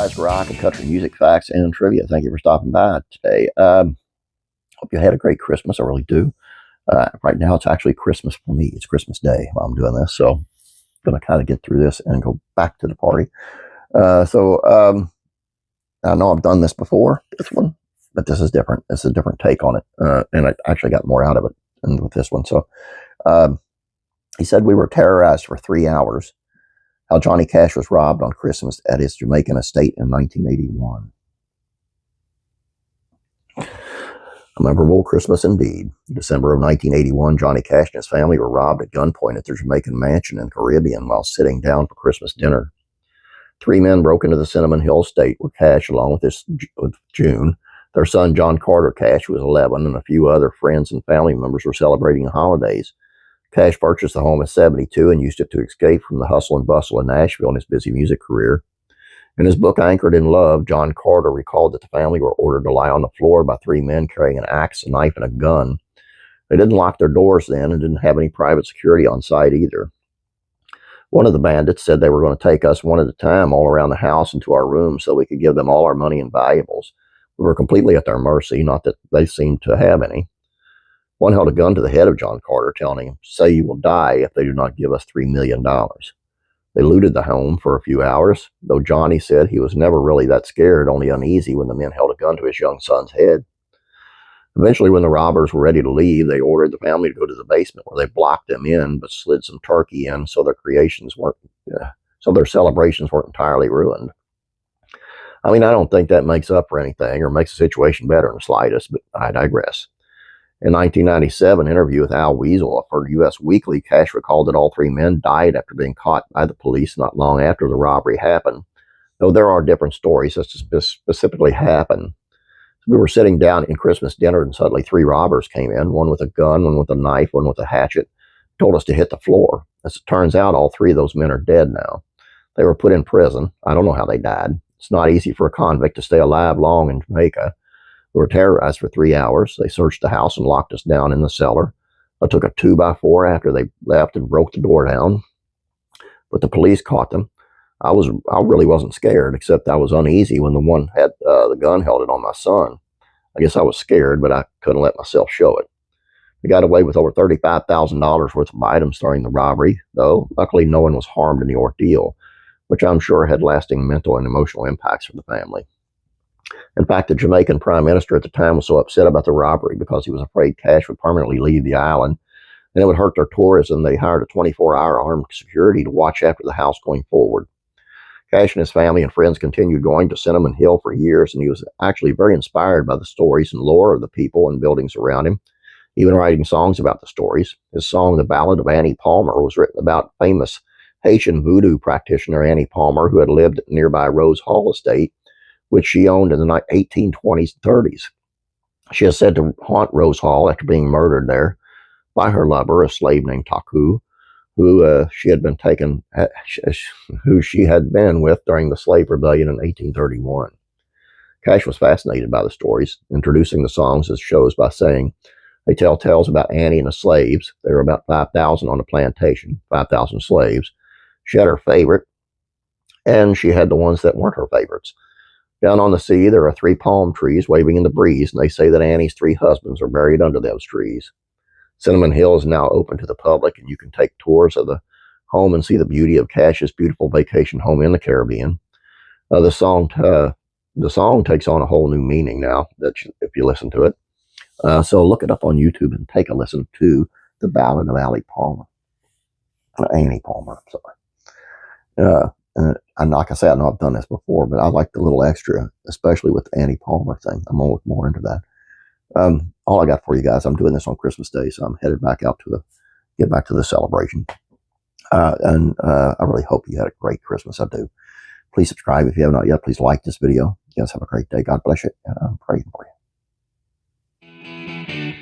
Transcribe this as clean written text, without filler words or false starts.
Terrorized rock and country music facts and trivia. Thank you for stopping by today. Hope you had a great Christmas. I really do. Right now, it's actually Christmas for me. It's Christmas Day while I'm doing this, so I'm going to kind of get through this and go back to the party. I know I've done this before, this one, but this is different. It's a different take on it, and I actually got more out of it than with this one. So he said we were terrorized for 3 hours. How Johnny Cash was robbed on Christmas at his Jamaican estate in 1981. A memorable Christmas indeed. In December of 1981, Johnny Cash and his family were robbed at gunpoint at their Jamaican mansion in Caribbean while sitting down for Christmas dinner. 3 men broke into the Cinnamon Hill estate where Cash, along with June, their son John Carter Cash, who was 11, and a few other friends and family members were celebrating the holidays. Cash purchased the home in 1972 and used it to escape from the hustle and bustle in Nashville in his busy music career. In his book, Anchored in Love, John Carter recalled that the family were ordered to lie on the floor by 3 men carrying an axe, a knife, and a gun. They didn't lock their doors then and didn't have any private security on site either. One of the bandits said they were going to take us one at a time all around the house and to our rooms so we could give them all our money and valuables. We were completely at their mercy, not that they seemed to have any. One held a gun to the head of John Carter, telling him, "Say you will die if they do not give us $3 million. They looted the home for a few hours, though Johnny said he was never really that scared, only uneasy when the men held a gun to his young son's head. Eventually, when the robbers were ready to leave, they ordered the family to go to the basement where they blocked them in, but slid some turkey in so their celebrations weren't entirely ruined. I mean, I don't think that makes up for anything or makes the situation better in the slightest, but I digress. In 1997 interview with Al Weasel for U.S. Weekly, Cash recalled that all 3 men died after being caught by the police not long after the robbery happened, though there are different stories as to specifically happened. We were sitting down in Christmas dinner and suddenly 3 robbers came in, one with a gun, one with a knife, one with a hatchet, told us to hit the floor. As it turns out, all 3 of those men are dead now. They were put in prison. I don't know how they died. It's not easy for a convict to stay alive long in Jamaica. We were terrorized for 3 hours. They searched the house and locked us down in the cellar. I took a 2x4 after they left and broke the door down. But the police caught them. I really wasn't scared, except I was uneasy when the one had the gun held it on my son. I guess I was scared, but I couldn't let myself show it. They got away with over $35,000 worth of items during the robbery, though luckily no one was harmed in the ordeal, which I'm sure had lasting mental and emotional impacts for the family. In fact, the Jamaican prime minister at the time was so upset about the robbery because he was afraid Cash would permanently leave the island and it would hurt their tourism. They hired a 24-hour armed security to watch after the house going forward. Cash and his family and friends continued going to Cinnamon Hill for years, and he was actually very inspired by the stories and lore of the people and buildings around him, even writing songs about the stories. His song, The Ballad of Annie Palmer, was written about famous Haitian voodoo practitioner Annie Palmer, who had lived at nearby Rose Hall estate, which she owned in the 1820s and 30s. She is said to haunt Rose Hall after being murdered there by her lover, a slave named Taku, who she had been with during the slave rebellion in 1831. Cash was fascinated by the stories, introducing the songs as shows by saying, they tell tales about Annie and the slaves. There were about 5,000 on the plantation, 5,000 slaves. She had her favorite, and she had the ones that weren't her favorites. Down on the sea, there are 3 palm trees waving in the breeze, and they say that Annie's 3 husbands are buried under those trees. Cinnamon Hill is now open to the public, and you can take tours of the home and see the beauty of Cash's beautiful vacation home in the Caribbean. The song takes on a whole new meaning now if you listen to it. So look it up on YouTube and take a listen to The Ballad of Annie Palmer. Sorry. And like I said, I know I've done this before, but I like the little extra, especially with the Annie Palmer thing. I'm always more into that. All I got for you guys, I'm doing this on Christmas Day, so I'm headed back out to get back to the celebration. I really hope you had a great Christmas. I do. Please subscribe if you have not yet. Please like this video. You guys have a great day. God bless you, and I'm praying for you.